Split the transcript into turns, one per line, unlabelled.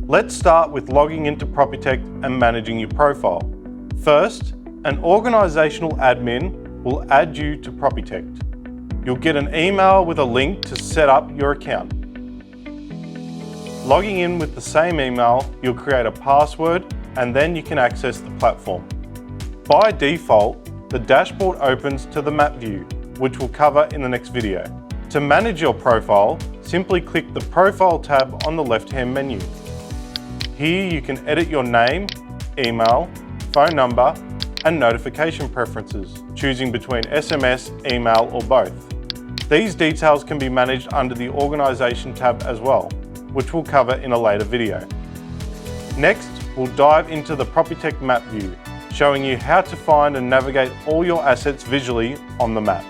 Let's start with logging into Propitect and managing your profile. First, an organisational admin will add you to Propitect. You'll get an email with a link to set up your account. Logging in with the same email, you'll create a password and then you can access the platform. By default, the dashboard opens to the map view, which we'll cover in the next video. To manage your profile, simply click the Profile tab on the left-hand menu. Here you can edit your name, email, phone number, and notification preferences, choosing between SMS, email, or both. These details can be managed under the Organisation tab as well, which we'll cover in a later video. Next, we'll dive into the Propitect map view, showing you how to find and navigate all your assets visually on the map.